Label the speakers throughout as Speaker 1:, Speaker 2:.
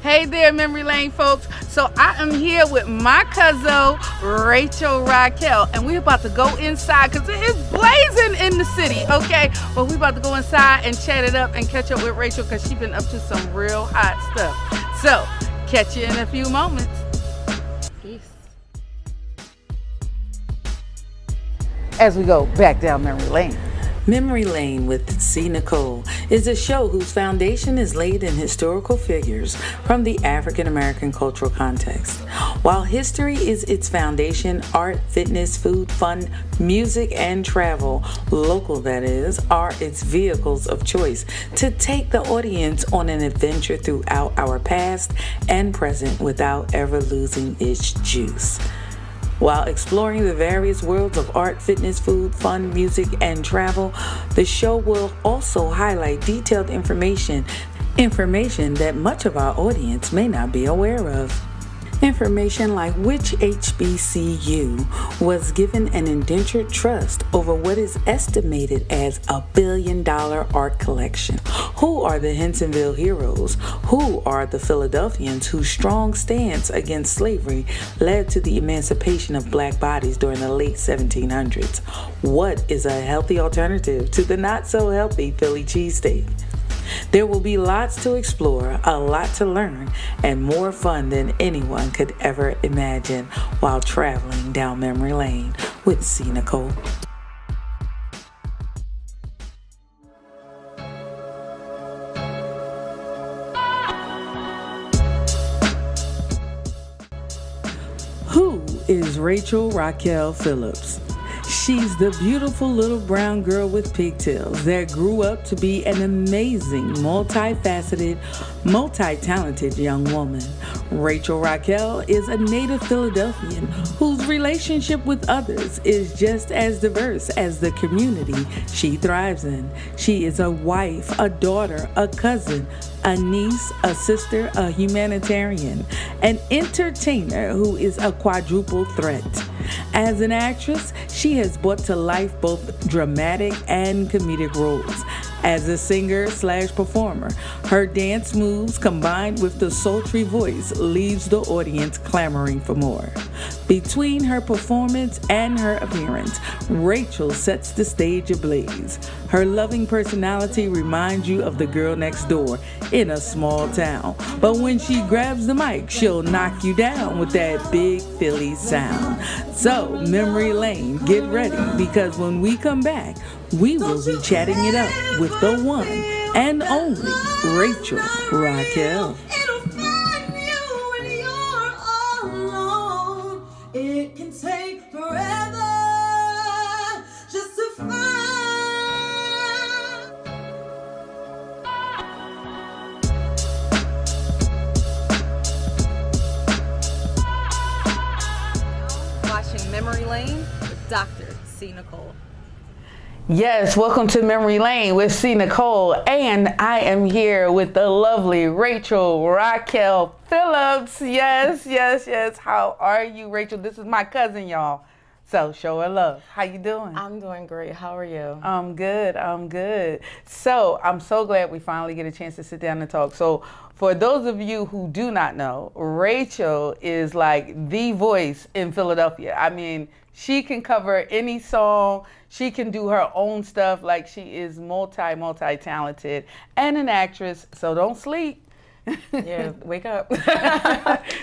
Speaker 1: Hey there, Memory Lane folks. So I am here with my cousin, Rachel Raquel, and we're about to go inside because it is blazing in the city, okay? But we're about to go inside and chat it up and catch up with Rachel because she's been up to some real hot stuff. So, catch you in a few moments. Peace. As we go back down memory lane.
Speaker 2: Memory Lane with CNichole is a show whose foundation is laid in historical figures from the African American cultural context. While history is its foundation, art, fitness, food, fun, music, and travel, local that is, are its vehicles of choice to take the audience on an adventure throughout our past and present without ever losing its juice. While exploring the various worlds of art, fitness, food, fun, music, and travel, the show will also highlight detailed information that much of our audience may not be aware of. Information like which HBCU was given an indentured trust over what is estimated as $1 billion art collection. Who are the Hensonville heroes? Who are the Philadelphians whose strong stance against slavery led to the emancipation of black bodies during the late 1700s? What is a healthy alternative to the not so healthy Philly cheesesteak? There will be lots to explore, a lot to learn, and more fun than anyone could ever imagine while traveling down memory lane with CNichole. Who is Rachel Raquel Phillips? She's the beautiful little brown girl with pigtails that grew up to be an amazing, multifaceted, multi-talented young woman. Rachel Raquel is a native Philadelphian whose relationship with others is just as diverse as the community she thrives in. She is a wife, a daughter, a cousin, a niece, a sister, a humanitarian, an entertainer who is a quadruple threat. As an actress, she has brought to life both dramatic and comedic roles. As a singer/performer, her dance moves combined with the sultry voice leaves the audience clamoring for more. Between her performance and her appearance, Rachel sets the stage ablaze. Her loving personality reminds you of the girl next door in a small town. But when she grabs the mic, she'll knock you down with that big Philly sound. So, Memory Lane, get ready, because when we come back, we will be chatting it up with the one and only Rachel Raquel.
Speaker 3: It'll find you when you're all alone. It can take forever just to find.
Speaker 4: Watching Memory Lane with Dr.CNichole.
Speaker 1: Yes, welcome to Memory Lane with CNichole, and I am here with the lovely Rachel Raquel Phillips. Yes. How are you, Rachel? This is my cousin, y'all. So show her love. How you doing?
Speaker 4: I'm doing great. How are you?
Speaker 1: I'm good. So I'm so glad we finally get a chance to sit down and talk. So for those of you who do not know, Rachel is like the voice in Philadelphia. I mean, she can cover any song. She can do her own stuff. Like, she is multi-talented and an actress. So don't sleep.
Speaker 4: Yeah, wake up.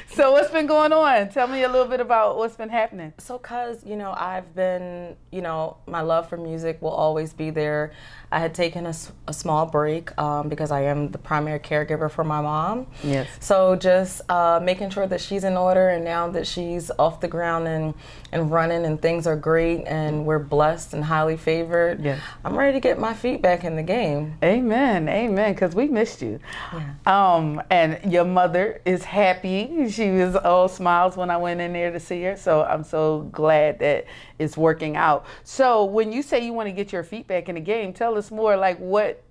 Speaker 1: So what's been going on? Tell me a little bit about what's been happening.
Speaker 4: So, I've been, my love for music will always be there. I had taken a small break because I am the primary caregiver for my mom.
Speaker 1: Yes.
Speaker 4: So just making sure that she's in order, and now that she's off the ground and running and things are great and we're blessed and highly favored,
Speaker 1: yes,
Speaker 4: I'm ready to get my feet back in the game.
Speaker 1: Amen, because we missed you.
Speaker 4: Yeah.
Speaker 1: And your mother is happy. She was all smiles when I went in there to see her. So I'm so glad that it's working out. So when you say you want to get your feet back in the game, tell us more, like what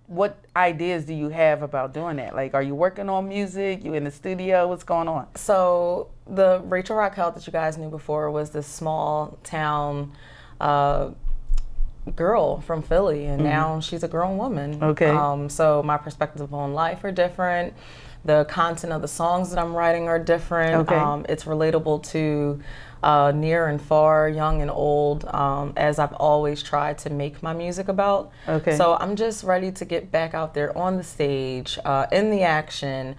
Speaker 1: ideas do you have about doing that? Like, are you working on music? You in the studio? What's going on?
Speaker 4: So the Rachel Raquel that you guys knew before was this small town girl from Philly, and now she's a grown woman.
Speaker 1: Okay.
Speaker 4: So my perspectives on life are different. The content of the songs that I'm writing are different.
Speaker 1: Okay.
Speaker 4: It's relatable to near and far, young and old, as I've always tried to make my music about.
Speaker 1: Okay.
Speaker 4: So I'm just ready to get back out there on the stage, in the action,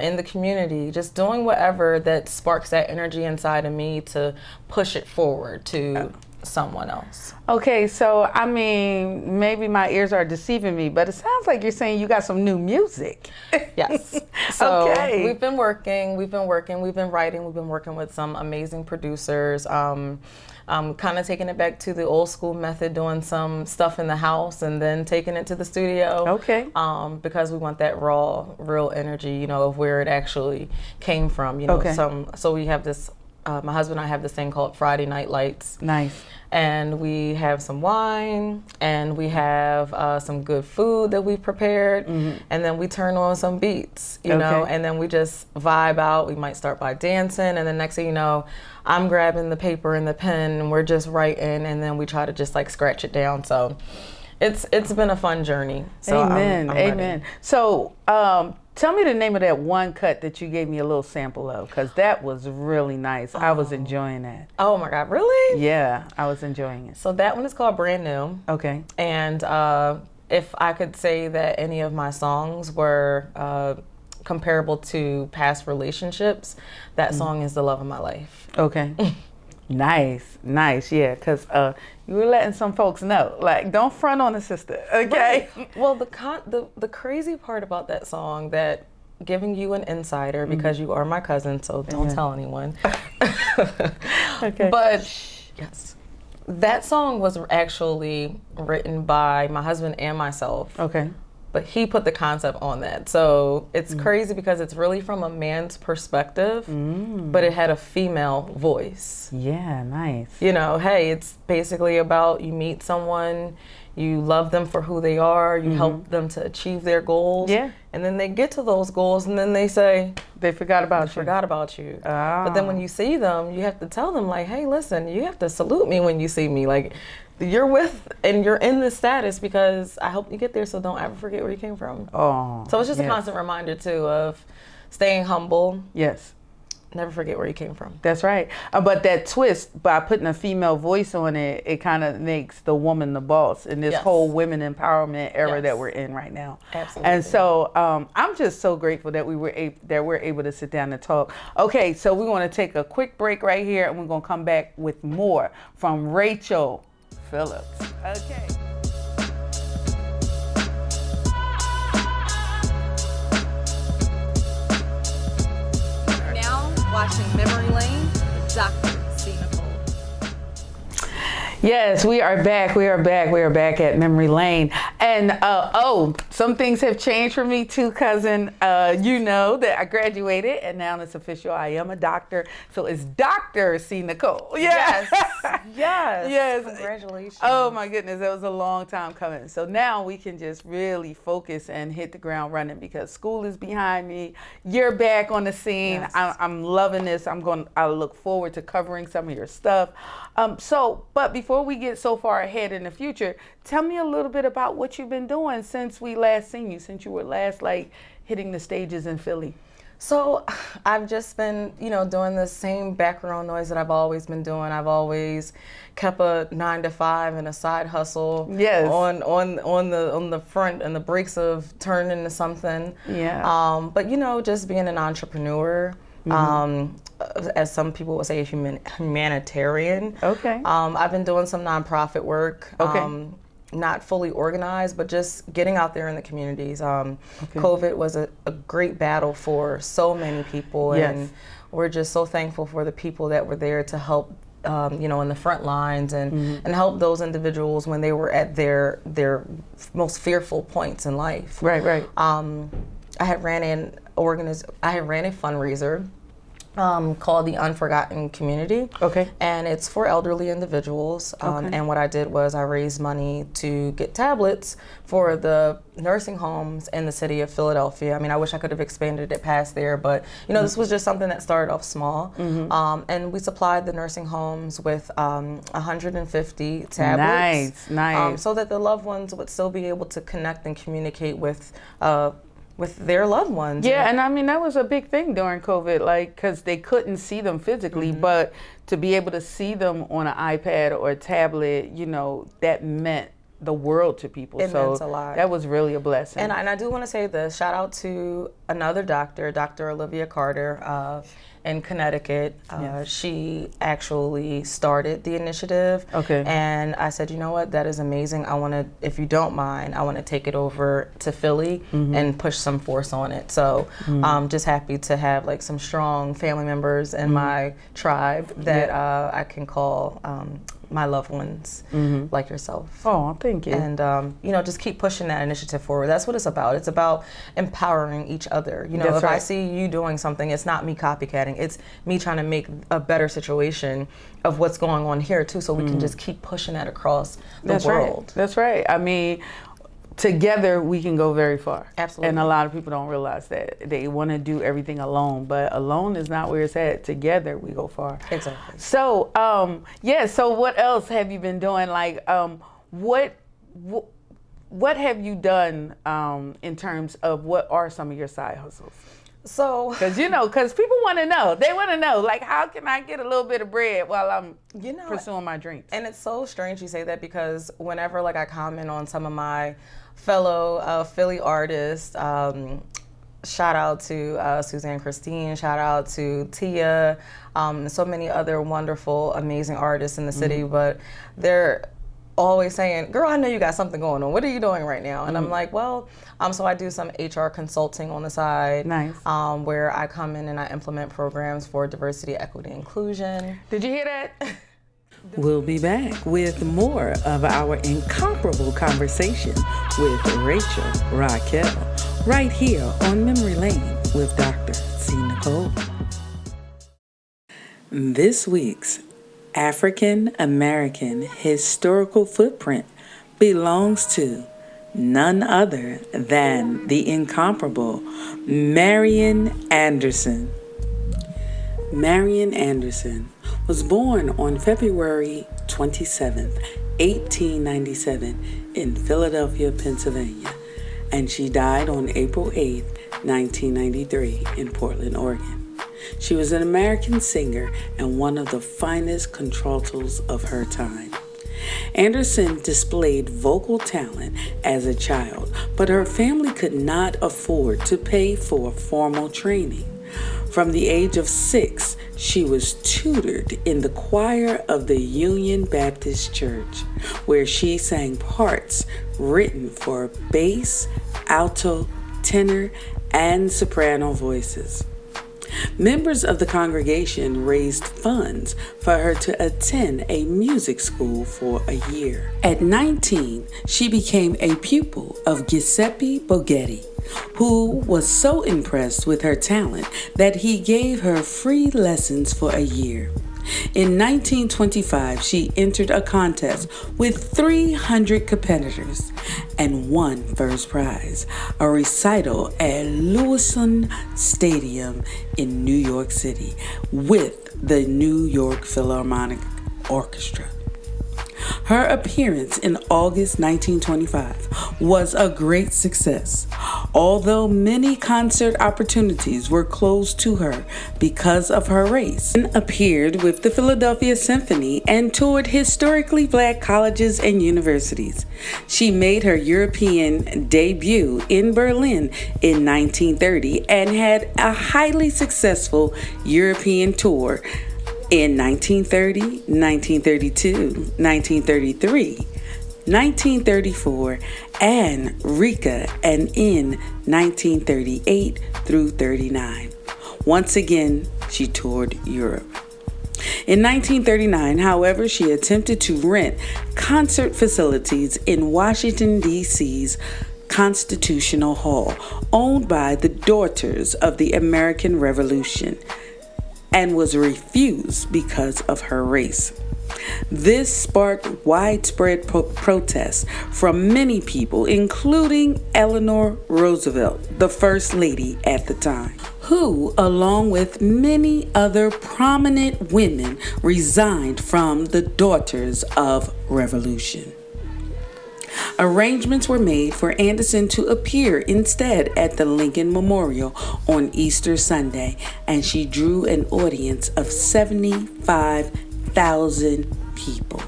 Speaker 4: in the community, just doing whatever that sparks that energy inside of me to push it forward to someone else.
Speaker 1: Okay, so I mean, maybe my ears are deceiving me, but it sounds like you're saying you got some new music.
Speaker 4: Yes. So
Speaker 1: Okay.
Speaker 4: we've been writing, we've been working with some amazing producers. I'm kind of taking it back to the old school method, doing some stuff in the house and then taking it to the studio.
Speaker 1: Okay.
Speaker 4: Because we want that raw, real energy, you know, of where it actually came from. You know,
Speaker 1: Okay.
Speaker 4: So we have this. My husband and I have this thing called Friday Night Lights.
Speaker 1: Nice.
Speaker 4: And we have some wine, and we have some good food that we've prepared, and then we turn on some beats, you know, and then we just vibe out. We might start by dancing, and the next thing you know, I'm grabbing the paper and the pen, and we're just writing, and then we try to just like scratch it down. So it's been a fun journey. So
Speaker 1: Amen.
Speaker 4: I'm ready.
Speaker 1: Amen. So tell me the name of that one cut that you gave me a little sample of, because that was really nice. I was enjoying that.
Speaker 4: Oh my God, really?
Speaker 1: Yeah, I was enjoying it.
Speaker 4: So that one is called Brand New.
Speaker 1: Okay.
Speaker 4: And if I could say that any of my songs were comparable to past relationships, that song is The Love of My Life.
Speaker 1: Okay. Nice, yeah, because you were letting some folks know, like, don't front on the sister, okay?
Speaker 4: Right. Well, the crazy part about that song, that giving you an insider, because you are my cousin, so don't tell anyone.
Speaker 1: Okay.
Speaker 4: But yes, that song was actually written by my husband and myself.
Speaker 1: Okay.
Speaker 4: But he put the concept on that. So it's crazy because it's really from a man's perspective, but it had a female voice.
Speaker 1: Yeah, nice.
Speaker 4: You know, hey, it's basically about you meet someone, you love them for who they are, you help them to achieve their goals.
Speaker 1: Yeah.
Speaker 4: And then they get to those goals and then they say,
Speaker 1: They forgot about you.
Speaker 4: forgot about you.
Speaker 1: Ah.
Speaker 4: But then when you see them, you have to tell them like, hey, listen, you have to salute me when you see me. Like, you're with and you're in this status because I helped you get there, so don't ever forget where you came from.
Speaker 1: Oh.
Speaker 4: So it's just
Speaker 1: yes.
Speaker 4: a constant reminder too of staying humble,
Speaker 1: Yes.
Speaker 4: never forget where you came from.
Speaker 1: That's right. But that twist, by putting a female voice on it, it kind of makes the woman the boss in this
Speaker 4: Yes.
Speaker 1: whole women empowerment era
Speaker 4: Yes.
Speaker 1: that we're in right now.
Speaker 4: Absolutely.
Speaker 1: And so I'm just so grateful that we're able to sit down and talk. Okay, so we want to take a quick break right here, and we're going to come back with more from Rachel Phillips. Okay.
Speaker 3: Now watching Memory Lane with Dr.CNichole.
Speaker 1: Yes, we are back. We are back at Memory Lane. And some things have changed for me too, cousin. You know that I graduated and now it's official. I am a doctor. So it's Dr.CNichole. Yes.
Speaker 4: Yes.
Speaker 1: Yes.
Speaker 4: Congratulations.
Speaker 1: Oh my goodness, that was a long time coming. So now we can just really focus and hit the ground running because school is behind me. You're back on the scene.
Speaker 4: Yes.
Speaker 1: I'm loving this. I look forward to covering some of your stuff. But before we get so far ahead in the future, tell me a little bit about what you've been doing since we last seen you, since you were last hitting the stages in Philly.
Speaker 4: So I've just been, doing the same background noise that I've always been doing. I've always kept a 9-to-5 and a side hustle.
Speaker 1: Yes.
Speaker 4: On the front and the brakes of turning into something.
Speaker 1: Yeah.
Speaker 4: But just being an entrepreneur. As some people would say, humanitarian.
Speaker 1: Okay.
Speaker 4: I've been doing some nonprofit work.
Speaker 1: Okay.
Speaker 4: Not fully organized, but just getting out there in the communities. COVID was a great battle for so many people,
Speaker 1: Yes.
Speaker 4: and we're just so thankful for the people that were there to help, in the front lines and help those individuals when they were at their most fearful points in life.
Speaker 1: Right.
Speaker 4: I had ran a fundraiser called the Unforgotten Community.
Speaker 1: Okay.
Speaker 4: And it's for elderly individuals.
Speaker 1: Okay.
Speaker 4: And what I did was I raised money to get tablets for the nursing homes in the city of Philadelphia. I mean, I wish I could have expanded it past there, but this was just something that started off small. And we supplied the nursing homes with 150 tablets.
Speaker 1: Nice.
Speaker 4: So that the loved ones would still be able to connect and communicate with with their loved ones.
Speaker 1: Yeah, and I mean, that was a big thing during COVID, like, because they couldn't see them physically, but to be able to see them on an iPad or a tablet, you know, that meant the world to people.
Speaker 4: It meant a lot.
Speaker 1: That was really a blessing.
Speaker 4: And I do want to say this, shout out to another doctor, Dr. Olivia Carter, in Connecticut. She actually started the initiative.
Speaker 1: Okay.
Speaker 4: And I said, you know what, that is amazing. I want to, if you don't mind, I want to take it over to Philly and push some force on it. So I'm just happy to have like some strong family members in my tribe that I can call my loved ones like yourself.
Speaker 1: Oh, thank you.
Speaker 4: And, you know, just keep pushing that initiative forward. That's what it's about. It's about empowering each other. You know,
Speaker 1: That's
Speaker 4: if
Speaker 1: right.
Speaker 4: I see you doing something, it's not me copycatting. It's me trying to make a better situation of what's going on here, too, so we can just keep pushing that across the world.
Speaker 1: Right. That's right. I mean, together we can go very far.
Speaker 4: Absolutely.
Speaker 1: And a lot of people don't realize that. They want to do everything alone, but alone is not where it's at. Together we go far.
Speaker 4: Exactly.
Speaker 1: So, so what else have you been doing? Like, what have you done in terms of what are some of your side hustles?
Speaker 4: So,
Speaker 1: because people want to know. They want to know, like, how can I get a little bit of bread while I'm pursuing my dreams?
Speaker 4: And it's so strange you say that, because whenever like I comment on some of my fellow Philly artists, shout out to Suzanne Christine, shout out to Tia, so many other wonderful, amazing artists in the city, but they're always saying, girl, I know you got something going on. What are you doing right now? And I'm like, well, so I do some HR consulting on the side.
Speaker 1: Nice.
Speaker 4: Where I come in and I implement programs for diversity, equity, inclusion.
Speaker 1: Did you hear that?
Speaker 2: We'll be back with more of our incomparable conversation with Rachel Raquel right here on Memory Lane with Dr.CNichole. This week's African American historical footprint belongs to none other than the incomparable Marian Anderson. Marian Anderson was born on February 27th, 1897 in Philadelphia, Pennsylvania, and she died on April 8th, 1993 in Portland, Oregon. She was an American singer and one of the finest contraltos of her time. Anderson displayed vocal talent as a child, but her family could not afford to pay for formal training. From the age of 6, she was tutored in the choir of the Union Baptist Church, where she sang parts written for bass, alto, tenor, and soprano voices. Members of the congregation raised funds for her to attend a music school for a year. At 19, she became a pupil of Giuseppe Borghetti, who was so impressed with her talent that he gave her free lessons for a year. In 1925, she entered a contest with 300 competitors and won first prize, a recital at Lewisohn Stadium in New York City with the New York Philharmonic Orchestra. Her appearance in August 1925 was a great success, although many concert opportunities were closed to her because of her race. She appeared with the Philadelphia Symphony and toured historically black colleges and universities. She made her European debut in Berlin in 1930 and had a highly successful European tour in 1930, 1932, 1933, 1934, and Rica, and in 1938 through 39. Once again, she toured Europe. In 1939, however, she attempted to rent concert facilities in Washington, D.C.'s Constitutional Hall, owned by the Daughters of the American Revolution, and was refused because of her race. This sparked widespread protests from many people, including Eleanor Roosevelt, the First Lady at the time, who, along with many other prominent women, resigned from the Daughters of Revolution. Arrangements were made for Anderson to appear instead at the Lincoln Memorial on Easter Sunday, and she drew an audience of 75,000 people.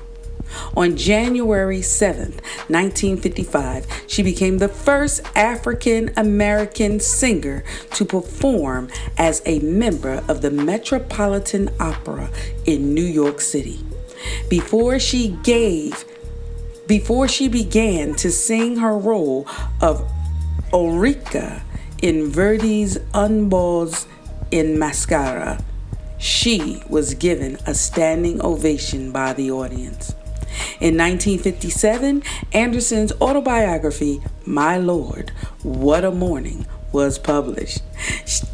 Speaker 2: On January 7th, 1955, she became the first African American singer to perform as a member of the Metropolitan Opera in New York City. Before she began to sing her role of Ulrica in Verdi's Un Balls in Mascara, she was given a standing ovation by the audience. In 1957, Anderson's autobiography, My Lord, What a Morning, was published.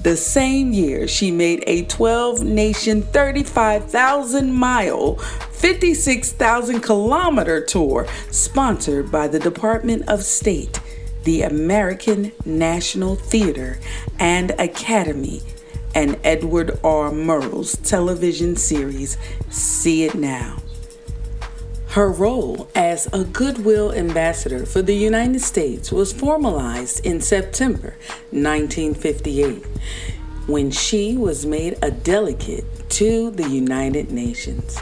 Speaker 2: The same year, she made a 12-nation, 35,000-mile, 56,000-kilometer tour sponsored by the Department of State, the American National Theater and Academy, and Edward R. Murrow's television series, See It Now. Her role as a Goodwill Ambassador for the United States was formalized in September 1958 when she was made a delegate to the United Nations.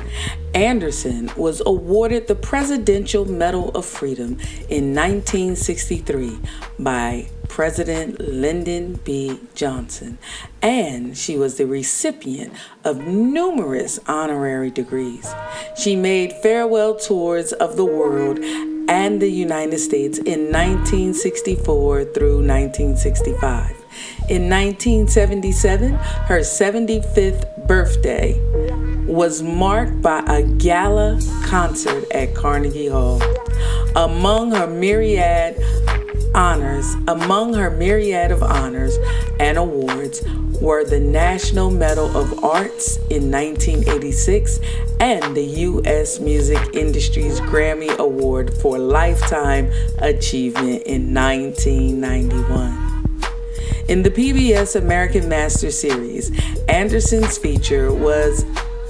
Speaker 2: Anderson was awarded the Presidential Medal of Freedom in 1963 by President Lyndon B. Johnson, and she was the recipient of numerous honorary degrees. She made farewell tours of the world and the United States in 1964 through 1965. In 1977, her 75th birthday was marked by a gala concert at Carnegie Hall. Among her myriad of honors and awards were the National Medal of Arts in 1986 and the U.S. Music Industry's Grammy Award for Lifetime Achievement in 1991. In the PBS American Master Series, Anderson's feature was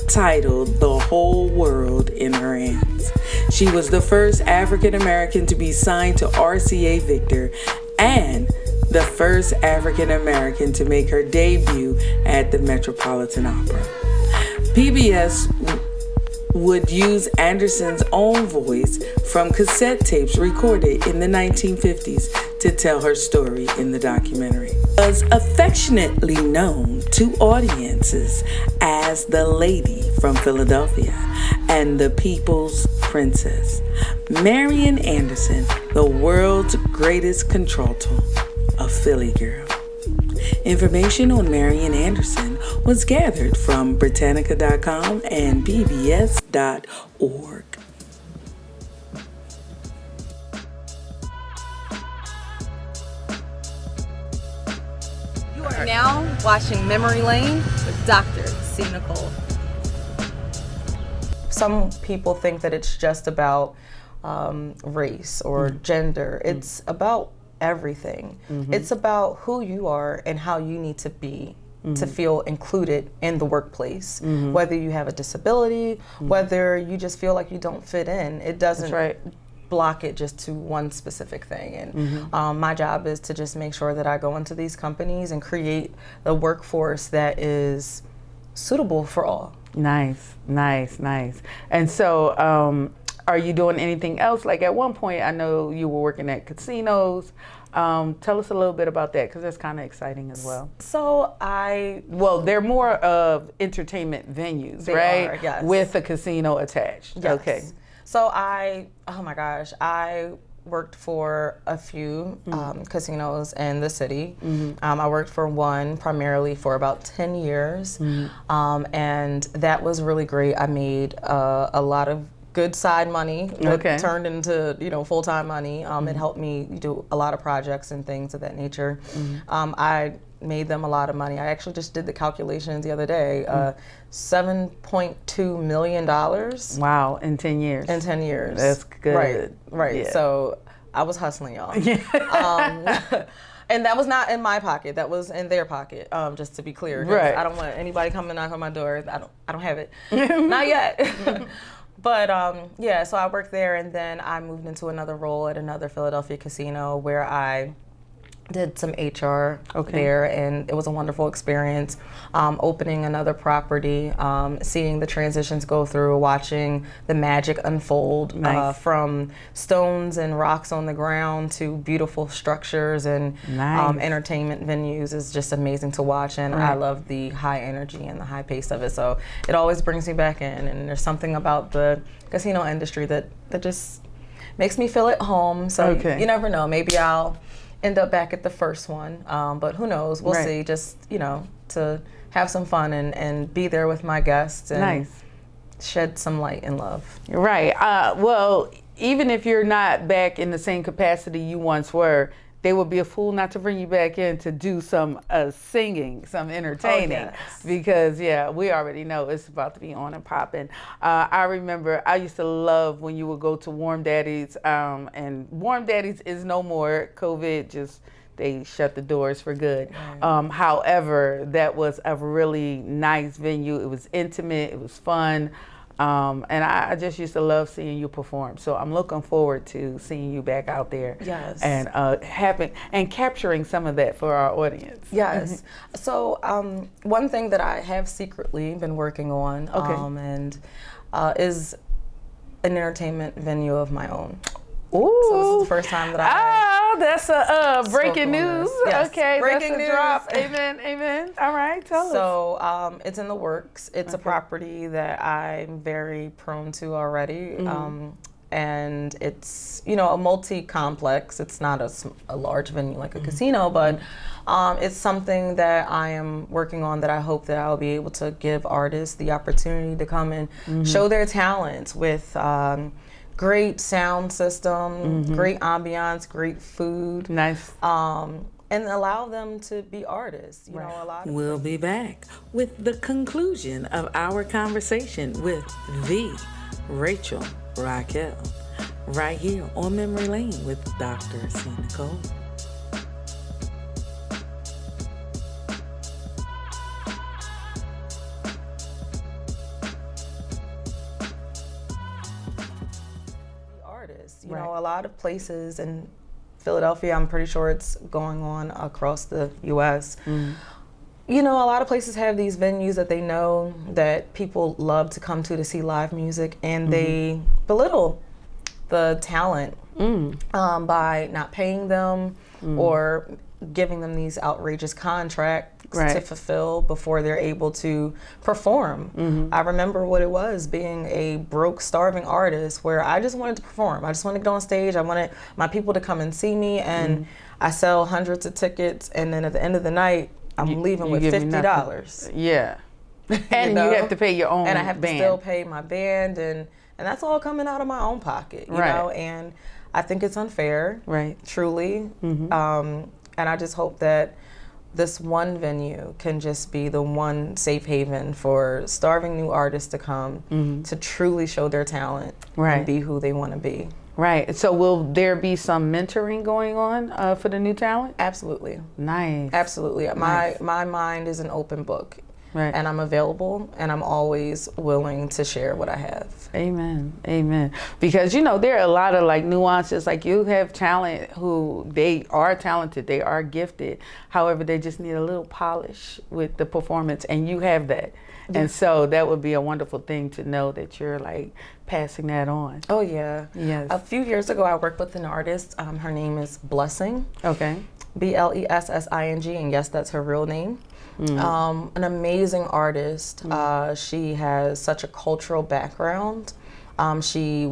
Speaker 2: titled The Whole World in Her Hands. She was the first African American to be signed to RCA Victor and the first African American to make her debut at the Metropolitan Opera. PBS would use Anderson's own voice from cassette tapes recorded in the 1950s to tell her story in the documentary. Was affectionately known to audiences as the Lady from Philadelphia and the People's Princess. Marian Anderson, the world's greatest contralto, a Philly girl. Information on Marian Anderson was gathered from Britannica.com and PBS.org.
Speaker 5: You are now watching Memory Lane with Dr.CNichole.
Speaker 4: Some people think that it's just about race or gender. It's about everything. It's about who you are and how you need to be to feel included in the workplace. Whether you have a disability, whether you just feel like you don't fit in, it doesn't block it just to one specific thing. And my job is to just make sure that I go into these companies and create a workforce that is suitable for all.
Speaker 1: Nice. And so, are you doing anything else? Like at one point, I know you were working at casinos. Tell us a little bit about that, because that's kind of exciting as well.
Speaker 4: So
Speaker 1: they're more of entertainment venues,
Speaker 4: they
Speaker 1: right?
Speaker 4: are, yes.
Speaker 1: With a casino attached.
Speaker 4: Yes.
Speaker 1: Okay.
Speaker 4: So I worked for a few casinos in the city. I worked for one primarily for about 10 years, and that was really great. I made a lot of good side money that turned into full-time money. It helped me do a lot of projects and things of that nature. I made them a lot of money. I actually just did the calculations the other day. $7.2 million.
Speaker 1: Wow, in 10 years.
Speaker 4: In 10 years.
Speaker 1: That's good.
Speaker 4: Right.
Speaker 1: Yeah.
Speaker 4: So I was hustling, y'all. And that was not in my pocket. That was in their pocket. Just to be clear,
Speaker 1: right?
Speaker 4: I don't want anybody coming knock on my door. I don't have it. Not yet. But yeah, so I worked there, and then I moved into another role at another Philadelphia casino where I did some HR there, and it was a wonderful experience. Opening another property, seeing the transitions go through, watching the magic unfold from stones and rocks on the ground to beautiful structures and entertainment venues is just amazing to watch. And I love the high energy and the high pace of it. So it always brings me back in. And there's something about the casino industry that just makes me feel at home. So you never know. Maybe I'll end up back at the first one, but who knows? We'll see. Just, you know, to have some fun and be there with my guests and shed some light and love.
Speaker 1: Right. Well, even if you're not back in the same capacity you once were, they would be a fool not to bring you back in to do some singing, some entertaining, because we already know it's about to be on and popping. I remember I used to love when you would go to Warm Daddy's, and Warm Daddy's is no more. COVID they shut the doors for good. However, that was a really nice venue. It was intimate, it was fun. And I just used to love seeing you perform. So I'm looking forward to seeing you back out there. And capturing some of that for our audience.
Speaker 4: So one thing that I have secretly been working on is an entertainment venue of my own.
Speaker 1: Ooh.
Speaker 4: So this is the first time that I
Speaker 1: that's a breaking news.
Speaker 4: Yes.
Speaker 1: Okay,
Speaker 4: breaking
Speaker 1: that's a
Speaker 4: news.
Speaker 1: Drop. Amen, amen. All right, tell us.
Speaker 4: So it's in the works. It's a property that I'm very prone to already. And it's, you know, a multi-complex. It's not a large venue like a casino, but it's something that I am working on that I hope that I'll be able to give artists the opportunity to come and show their talents with great sound system, great ambiance, great food. And allow them to be artists. You know, a lot of
Speaker 2: We'll be back with the conclusion of our conversation with the Rachel Raquel, right here on Memory Lane with Dr.CNichole.
Speaker 4: You know, a lot of places in Philadelphia, I'm pretty sure it's going on across the U.S. You know, a lot of places have these venues that they know that people love to come to see live music, and they belittle the talent by not paying them or giving them these outrageous contracts to fulfill before they're able to perform. I remember what it was being a broke, starving artist where I just wanted to perform. I just wanted to get on stage. I wanted my people to come and see me, and I sell hundreds of tickets, and then at the end of the night, I'm leaving with $50.
Speaker 1: And you have to pay your own
Speaker 4: and I have
Speaker 1: band.
Speaker 4: to still pay my band, and that's all coming out of my own pocket, you know, and I think it's unfair, truly. And I just hope that this one venue can just be the one safe haven for starving new artists to come to truly show their talent and be who they want to be.
Speaker 1: So will there be some mentoring going on for the new talent?
Speaker 4: Absolutely.
Speaker 1: Nice.
Speaker 4: Absolutely.
Speaker 1: Nice.
Speaker 4: My mind is an open book. And I'm available, and I'm always willing to share what I have.
Speaker 1: Amen. Amen. Because, you know, there are a lot of like nuances. Like you have talent who they are talented, they are gifted. However, they just need a little polish with the performance, and you have that. And so that would be a wonderful thing to know that you're like passing that on.
Speaker 4: Oh, yeah.
Speaker 1: Yes.
Speaker 4: A few years ago, I worked with an artist. Her name is Blessing.
Speaker 1: Okay.
Speaker 4: Blessing, and yes, that's her real name. An amazing artist. She has such a cultural background. She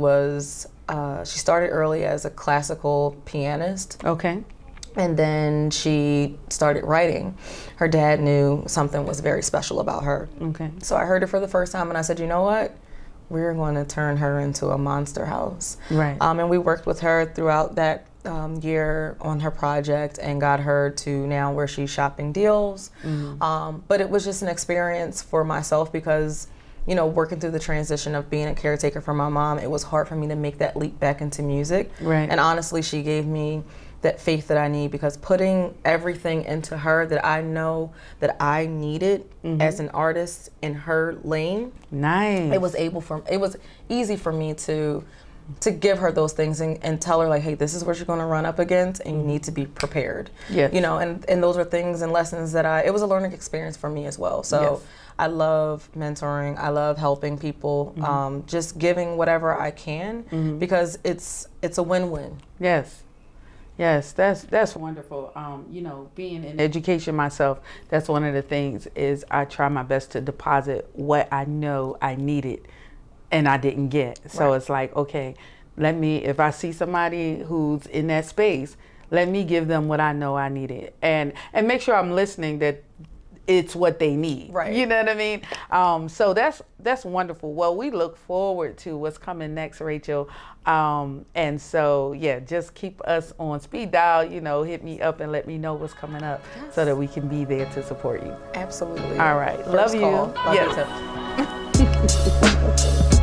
Speaker 4: started early as a classical pianist.
Speaker 1: Okay.
Speaker 4: And then she started writing. Her dad knew something was very special about her.
Speaker 1: Okay.
Speaker 4: So I heard her for the first time, and I said, you know what? We're going to turn her into a monster house. And we worked with her throughout that year on her project and got her to now where she's shopping deals. But it was just an experience for myself because, you know, working through the transition of being a caretaker for my mom, it was hard for me to make that leap back into music. And honestly, she gave me that faith that I need, because putting everything into her that I know that I needed as an artist in her lane.
Speaker 1: Nice.
Speaker 4: It was easy for me to give her those things and tell her, like, hey, this is what you're going to run up against, and you need to be prepared.
Speaker 1: Yes.
Speaker 4: You know, and those are things and lessons that it was a learning experience for me as well. So
Speaker 1: Yes.
Speaker 4: I love mentoring. I love helping people, just giving whatever I can, because it's a win-win.
Speaker 1: Yes. Yes, that's wonderful. You know, being in education myself, that's one of the things is I try my best to deposit what I know I needed and I didn't get. So
Speaker 4: Right.
Speaker 1: it's like, okay, if I see somebody who's in that space, let me give them what I know I needed, and make sure I'm listening that it's what they need.
Speaker 4: Right.
Speaker 1: You know what I mean? So that's wonderful. Well, we look forward to what's coming next, Rachel. And so, yeah, just keep us on speed dial, you know, hit me up and let me know what's coming up so that we can be there to support you.
Speaker 4: Absolutely.
Speaker 1: All right.
Speaker 4: First
Speaker 1: Love you.
Speaker 4: call. Love
Speaker 1: Yes.
Speaker 4: you too.